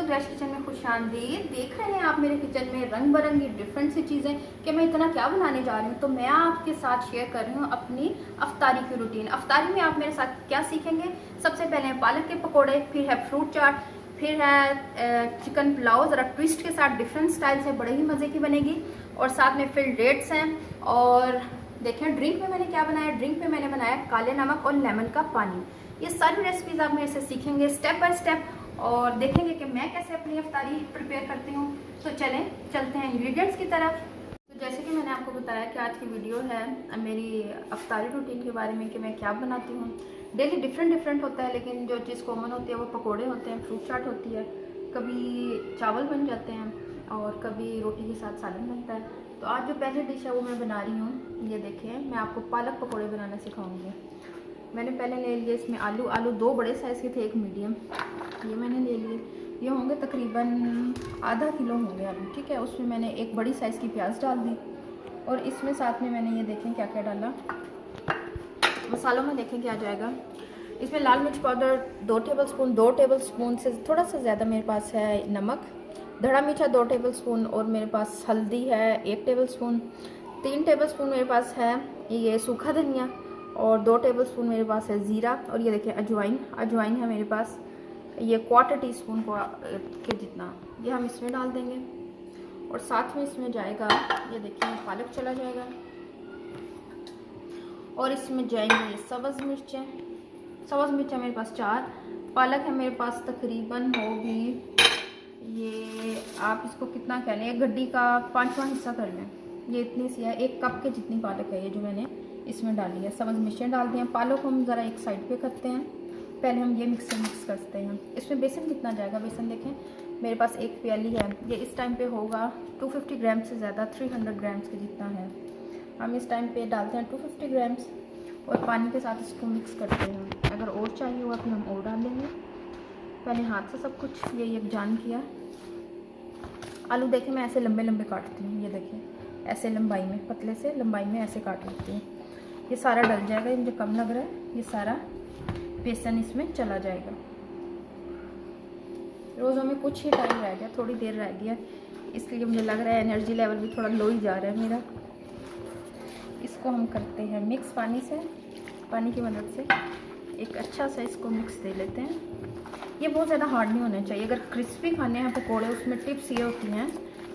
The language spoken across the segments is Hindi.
दोस्तों, क्रैश किचन में खुशामदीद। देख रहे हैं आप मेरे किचन में रंग बिरंगी डिफरेंट सी चीज़ें कि मैं इतना क्या बनाने जा रही हूँ। तो मैं आपके साथ शेयर कर रही हूँ अपनी अफ्तारी की रूटीन। अफ्तारी में आप मेरे साथ क्या सीखेंगे, सबसे पहले है पालक के पकोड़े, फिर है फ्रूट चाट, फिर है चिकन पुलाव, ज़रा ट्विस्ट के साथ डिफरेंट स्टाइल से बड़े ही मज़े की बनेगी। और साथ में फिर डेट्स हैं। और देखें ड्रिंक में मैंने क्या बनाया, ड्रिंक में मैंने बनाया काले नमक और लेमन का पानी। ये सारी रेसिपीज़ आप मेरे से सीखेंगे स्टेप बाय स्टेप और देखेंगे कि मैं कैसे अपनी अफ्तारी प्रिपेयर करती हूँ। तो चलते हैं इंग्रेडिएंट्स की तरफ। तो जैसे कि मैंने आपको बताया कि आज की वीडियो है मेरी अफ्तारी रूटीन के बारे में कि मैं क्या बनाती हूँ। डेली डिफरेंट होता है, लेकिन जो चीज़ कॉमन होती है वो पकोड़े होते हैं, फ्रूट चाट होती है, कभी चावल बन जाते हैं और कभी रोटी के साथ सालन बनता है। तो आज जो पहली डिश है वो मैं बना रही हूँ, ये देखिए मैं आपको पालक पकोड़े बनाना सिखाऊंगी। मैंने पहले ले लिए इसमें आलू दो बड़े साइज़ के थे, एक मीडियम, ये मैंने ले लिए। ये होंगे तकरीबन आधा किलो होंगे आलू, ठीक है। उसमें मैंने एक बड़ी साइज़ की प्याज डाल दी और इसमें साथ में मैंने ये देखें क्या क्या डाला। मसालों में देखें क्या जाएगा। इसमें लाल मिर्च पाउडर 2 टेबलस्पून, 2 टेबलस्पून से थोड़ा सा ज़्यादा मेरे पास है नमक, धड़ा मीठा 2 टेबलस्पून, और मेरे पास हल्दी है 1 टेबलस्पून, 3 टेबलस्पून मेरे पास है ये सूखा धनिया, और 2 टेबलस्पून मेरे पास है ज़ीरा, और ये देखिए अजवाइन है मेरे पास, ये 1/4 टीस्पून को के जितना, ये हम इसमें डाल देंगे। और साथ में इसमें जाएगा, ये देखिए पालक चला जाएगा, और इसमें जाएंगे ये सब्ज़ मिर्चें मेरे पास 4, पालक है मेरे पास तकरीबन होगी, ये आप इसको कितना कह लें, एक गड्डी का 5वां हिस्सा कर लें, ये इतनी सी है, 1 कप के जितनी पालक है ये जो मैंने इसमें डाली है। सब्ज़ मिर्चें डाल दी हैं। पालक को हम ज़रा एक साइड पे करते हैं, पहले हम ये मिक्स करते हैं। इसमें बेसन कितना जाएगा, बेसन देखें मेरे पास 1 प्याली है, ये इस टाइम पे होगा 250 ग्राम से ज़्यादा, 300 ग्राम्स के जितना है। हम इस टाइम पे डालते हैं 250 ग्राम्स और पानी के साथ इसको मिक्स करते हैं। अगर और चाहिए होगा फिर हम और डाल लेंगे। पहले हाथ से सब कुछ ये यकजान किया। आलू देखें मैं ऐसे लंबे लंबे काटती हूँ, ये देखिए ऐसे लंबाई में, पतले से लंबाई में ऐसे काट लेती हूँ। ये सारा डल जाएगा, ये मुझे कम लग रहा है, ये सारा बेसन इसमें चला जाएगा। रोज़ों में कुछ ही टाइम रह गया, थोड़ी देर रह गया, इसलिए मुझे लग रहा है एनर्जी लेवल भी थोड़ा लो ही जा रहा है मेरा। इसको हम करते हैं मिक्स पानी की मदद से एक अच्छा सा इसको मिक्स दे लेते हैं। ये बहुत ज़्यादा हार्ड नहीं होना चाहिए। अगर क्रिस्पी खाने हैं पकोड़े, उसमें टिप्स ये होती हैं।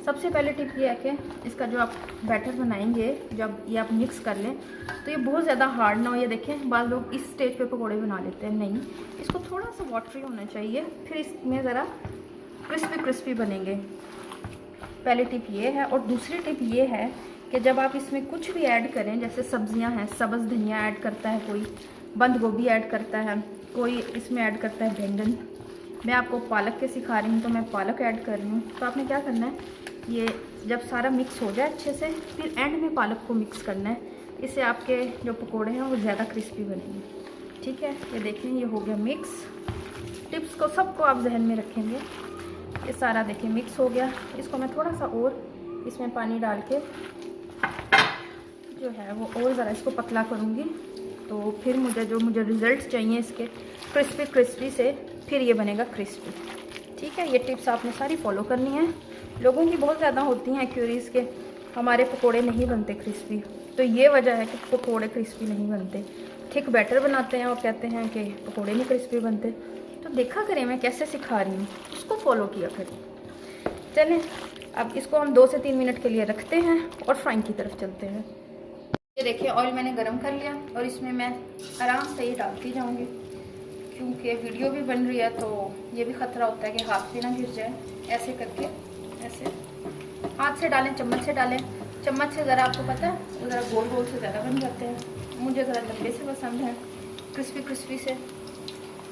सबसे पहले टिप ये है कि इसका जो आप बैटर बनाएंगे, जब ये आप मिक्स कर लें तो ये बहुत ज़्यादा हार्ड ना हो। ये देखें बाद लोग इस स्टेज पे पकोड़े बना लेते हैं, नहीं, इसको थोड़ा सा वाटरी होना चाहिए, फिर इसमें ज़रा क्रिस्पी बनेंगे। पहली टिप ये है। और दूसरी टिप ये है कि जब आप इसमें कुछ भी ऐड करें, जैसे सब्जियां हैं, सब्ज़ धनिया ऐड करता है कोई, बंद गोभी ऐड करता है कोई, इसमें ऐड करता है बैंगन। मैं आपको पालक के सिखा रही हूँ तो मैं पालक ऐड कर रही हूँ। तो आपने क्या करना है, ये जब सारा मिक्स हो जाए अच्छे से, फिर एंड में पालक को मिक्स करना है। इससे आपके जो पकोड़े हैं वो ज़्यादा क्रिस्पी बनेंगे, ठीक है। ये देखें ये हो गया मिक्स। टिप्स को सबको आप जहन में रखेंगे। ये सारा देखिए मिक्स हो गया। इसको मैं थोड़ा सा और इसमें पानी डाल के जो है वो और ज़रा इसको पतला करूँगी, तो फिर मुझे रिज़ल्ट चाहिए इसके क्रिस्पी से, फिर ये बनेगा क्रिस्पी, ठीक है। ये टिप्स आपने सारी फॉलो करनी है। लोगों की बहुत ज़्यादा होती हैं क्यूरीज़ के हमारे पकोड़े नहीं बनते क्रिस्पी, तो ये वजह है कि पकोड़े क्रिस्पी नहीं बनते। थिक बैटर बनाते हैं और कहते हैं कि पकोड़े नहीं क्रिस्पी बनते। तो देखा करें मैं कैसे सिखा रही हूँ, उसको फॉलो किया करें। चलें अब इसको हम 2 से 3 मिनट के लिए रखते हैं और फ्राइंग की तरफ चलते हैं। ये देखिए ऑयल मैंने गरम कर लिया और इसमें मैं आराम से ही डालती जाऊँगी, क्योंकि वीडियो भी बन रही है तो ये भी ख़तरा होता है कि हाथ भी ना गिर जाए। ऐसे करके ऐसे हाथ से डालें, चम्मच से डालें। चम्मच से ज़रा आपको पता है वो ज़रा गोल गोल से ज़्यादा बन जाते हैं, मुझे ज़रा लंबे से पसंद है, क्रिस्पी से।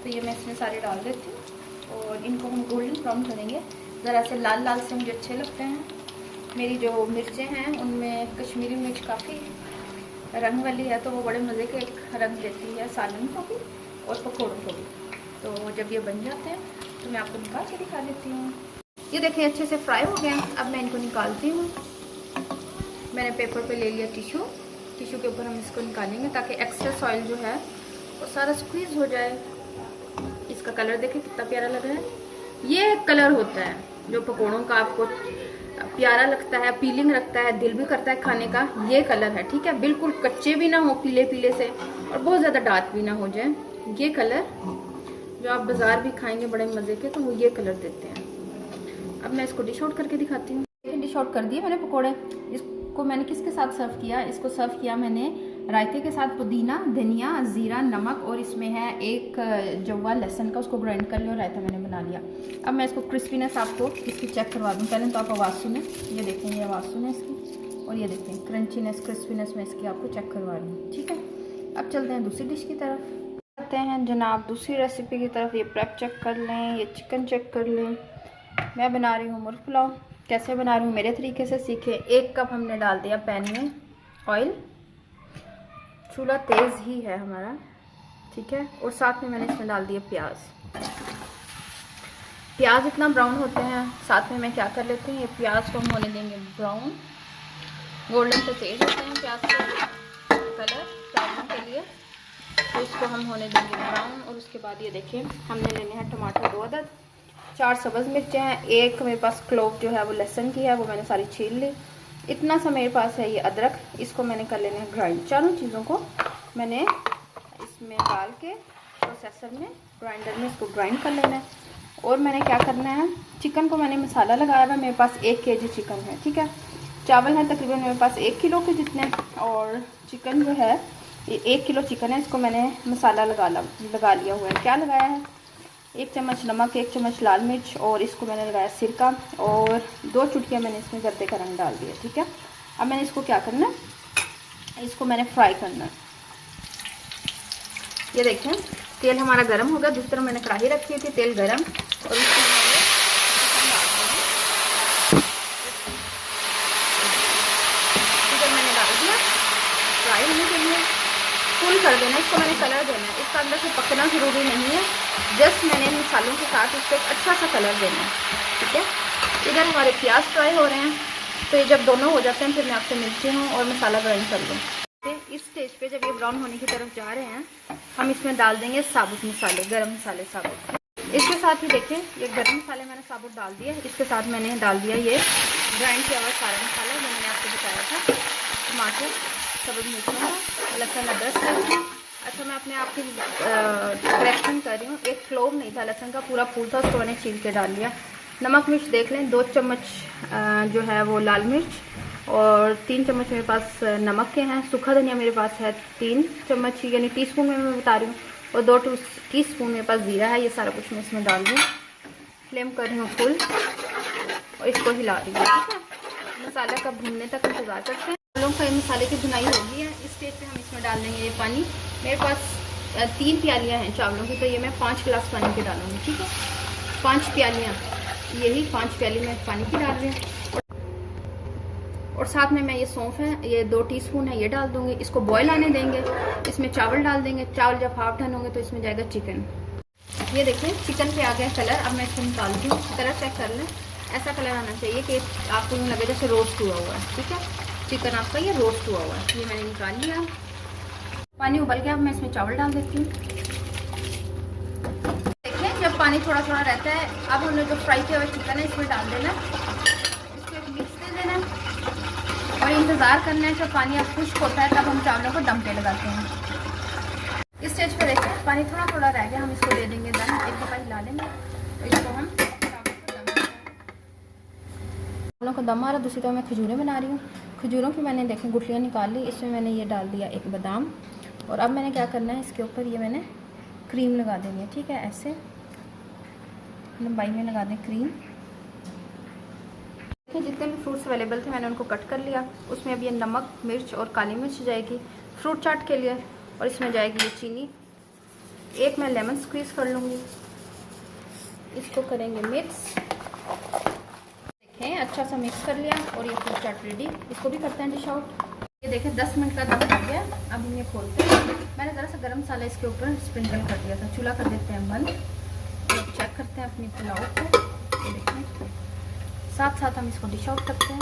तो ये मैं इसमें सारे डाल देती हूँ और इनको हम गोल्डन ब्राउन करेंगे, ज़रा से लाल से मुझे अच्छे लगते हैं। मेरी जो मिर्चें हैं उनमें कश्मीरी मिर्च काफ़ी रंग वाली है, तो वो बड़े मज़े के एक रंग देती है सालन को भी और पकौड़ों को भी। तो जब ये बन जाते हैं तो मैं आपको निकाल के दिखा देती हूँ। ये देखें अच्छे से फ्राई हो गए हैं। अब मैं इनको निकालती हूँ। मैंने पेपर पे ले लिया टिश्यू के ऊपर हम इसको निकालेंगे ताकि एक्सेस ऑयल जो है वो सारा स्क्वीज़ हो जाए। इसका कलर देखें कितना प्यारा लग रहा है। ये कलर होता है जो पकौड़ों का आपको प्यारा लगता है, अपीलिंग रखता है, दिल भी करता है खाने का, ये कलर है। ठीक है, बिल्कुल कच्चे भी ना हो पीले पीले से और बहुत ज़्यादा डार्क भी ना हो जाए। ये कलर जो आप बाजार भी खाएंगे बड़े मज़े के, तो वो ये कलर देते हैं। अब मैं इसको डिश आउट करके दिखाती हूँ। डिश आउट कर दिए मैंने पकौड़े। इसको मैंने किसके साथ सर्व किया? इसको सर्व किया मैंने रायते के साथ, पुदीना, धनिया, ज़ीरा, नमक और इसमें है एक जवा लहसुन का, उसको ग्राइंड कर लिया और रायता मैंने बना लिया। अब मैं इसको क्रिस्पीनेस आपको इसकी चेक करवा दूँ। पहले तो आप आवाज़ सुने, ये देखें, ये आवाज़ सुने इसकी, और ये देखें क्रंचीनेस, क्रिस्पीनेस मैं इसकी आपको चेक करवा रही हूँ। ठीक है, अब चलते हैं दूसरी डिश की तरफ। करते हैं जनाब दूसरी रेसिपी की तरफ। ये प्रेप चेक कर लें, ये चिकन चेक कर लें। मैं बना रही हूँ मुर्ग पुलाव। कैसे बना रही हूँ मेरे तरीके से सीखें। 1 कप हमने डाल दिया पैन में ऑयल, चूल्हा तेज़ ही है हमारा। ठीक है, और साथ में मैंने इसमें डाल दिया प्याज। प्याज इतना ब्राउन होते हैं, साथ में मैं क्या कर लेती हूँ, ये प्याज को हम होने देंगे ब्राउन, गोल्डन से तेज होते हैं प्याज के कलर चावलों के लिए, तो इसको हम होने देंगे ब्राउन। और उसके बाद ये देखिए हमने लेने हैं टमाटर 2 अदद, 4 सब्ज़ मिर्चें हैं, एक मेरे पास क्लोव जो है वो लहसुन की है, वो मैंने सारी छील ली। इतना सा मेरे पास है ये अदरक, इसको मैंने कर लेना है ग्राइंड। चारों चीज़ों को मैंने इसमें डाल के प्रोसेसर में, ग्राइंडर में इसको ग्राइंड कर लेना है। और मैंने क्या करना है, चिकन को मैंने मसाला लगाया हुआ, मेरे पास 1 kg चिकन है। ठीक है, चावल है तकरीबन मेरे पास 1 किलो के जितने, और चिकन जो है ये 1 किलो चिकन है, इसको मैंने मसाला लगा लिया हुआ है। क्या लगाया है, 1 चम्मच नमक, 1 चम्मच लाल मिर्च, और इसको मैंने लगाया सिरका, और 2 चुटकियाँ मैंने इसमें गर्दे का रंग डाल दिया। ठीक है, अब मैंने इसको क्या करना है, इसको मैंने फ्राई करना है। ये देखें तेल हमारा गर्म हो गया। दूसरी तरफ मैंने कढ़ाई रखी थी, तेल गर्म, और इसमें मैंने डाल दिया फ्राई होने के लिए। फुल कर देना इसको, मैंने कलर देना है, इसका अंदर से पकना ज़रूरी नहीं है, जस्ट मैंने मसालों के साथ इसको एक अच्छा सा कलर देना है। ठीक है, इधर हमारे प्याज फ्राई हो रहे हैं, तो ये जब दोनों हो जाते हैं फिर मैं आपसे मिलती हूँ और मसाला ग्राइंड कर लूँ। इस स्टेज पे जब ये ब्राउन होने की तरफ जा रहे हैं, हम इसमें डाल देंगे साबुत मसाले, गरम मसाले साबुत। इसके साथ ही देखें ये गरम मसाले मैंने साबुत डाल दिया, इसके साथ मैंने डाल दिया ये ग्राइंड किया हुआ सारा मसाला जो मैंने आपको बताया था, टमाटर, सब्ज़ मिर्चों, लहसुन, अदरक। अच्छा, मैं अपने आप की करेक्शन कर रही हूँ, 1 क्लोव नहीं था, लहसुन का पूरा फूल था, उसको मैंने छील के डाल लिया। नमक मिर्च देख लें, 2 चम्मच जो है वो लाल मिर्च, और 3 चम्मच मेरे पास नमक के हैं। सूखा धनिया मेरे पास है 3 चम्मच, यानी टीस्पून में मैं बता रही हूँ, और 2 टीस्पून मेरे पास जीरा है। ये सारा कुछ मैं इसमें डाल दूँ, फ्लेम कर रही हूँ फुल, और इसको हिला रही हूँ। ठीक है, मसाला का भुनने तक इंतजार करते हैं। चावलों का मसाले की भुनाई होगी है, इस स्टेज पे हम इसमें डाल देंगे ये पानी। मेरे पास 3 प्यालियाँ हैं चावलों की, तो ये मैं 5 गिलास पानी के डालूँगी। ठीक है, 5 प्यालियाँ, यही 5 प्याली मैं पानी की डाल रही हूँ। और साथ में मैं ये सौंफ है, ये 2 टीस्पून है, ये डाल दूँगी। इसको बॉयल आने देंगे, इसमें चावल डाल देंगे। चावल जब हाफ डन होंगे तो इसमें जाएगा चिकन। ये देखिए चिकन पे आ गया कलर। अब मैं इसको निकालती हूँ, कलर चेक कर लें, ऐसा कलर आना चाहिए कि आपको यूँ लगे जैसे रोस्ट हुआ हुआ है। ठीक है, चिकन आपका ये रोस्ट हुआ हुआ है। ये मैंने निकाल लिया, पानी उबल गया। अब मैं इसमें चावल डाल देती हूँ। देखिए जब पानी थोड़ा थोड़ा रहता है, अब हमने जो फ्राई किया हुआ चिकन है इसमें डाल देना, इसको एक मिक्स दे देना, और इंतज़ार करना है जब पानी अब खुश्क होता है, तब हम चावलों को दम पे लगाते हैं। इस स्टेज पे देखिए पानी थोड़ा थोड़ा रह गया, हम इसको दे देंगे दम, एक दफ़ा हिला लेंगे, तो इसको हम चावलों को दम आ रहा। दूसरी तरफ मैं खजूरें बना रही हूँ। खजूरों की मैंने देखें गुठलियाँ निकाल ली, इसमें मैंने ये डाल दिया 1 बादाम, और अब मैंने क्या करना है, इसके ऊपर ये मैंने क्रीम लगा देनी है। ठीक है, ऐसे लंबाई में लगा दें क्रीम। जितने भी फ्रूट्स अवेलेबल थे मैंने उनको कट कर लिया। उसमें अब ये नमक, मिर्च और काली मिर्च जाएगी फ्रूट चाट के लिए, और इसमें जाएगी ये चीनी। एक मैं लेमन स्क्वीज़ कर लूँगी, इसको करेंगे मिक्स। देखें अच्छा सा मिक्स कर लिया, और ये फ्रूट चाट रेडी। इसको भी करते हैं डिश आउट। ये देखें 10 मिनट का दम हो गया। अब हम ये खोलते हैं। मैंने ज़रा सा गरम मसाला इसके ऊपर स्प्रिंकल कर दिया था। चूल्हा कर देते हैं बंद, चेक करते हैं अपनी पुलाव को। ये देखें साथ साथ हम इसको डिश आउट करते हैं।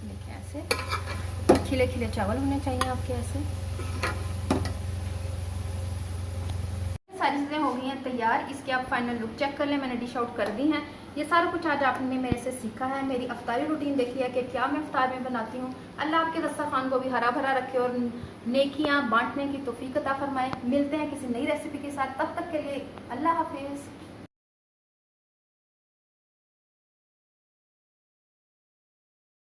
देखिए ऐसे खिले खिले चावल होने चाहिए आपके। ऐसे सारी चीज़ें हो गई हैं तैयार। इसके आप फाइनल लुक चेक कर लें, मैंने डिश आउट कर दी हैं। ये सारा कुछ आज आपने मेरे से सीखा है। मेरी अफ्तारी रूटीन देखी है कि क्या मैं अफ्तार में बनाती हूँ। अल्लाह आपके दस्तरखान को भी हरा भरा रखे और नेकियां बांटने की तौफीक अता फरमाए। मिलते हैं किसी नई रेसिपी के साथ, तब तक के लिए अल्लाह हाफिज़।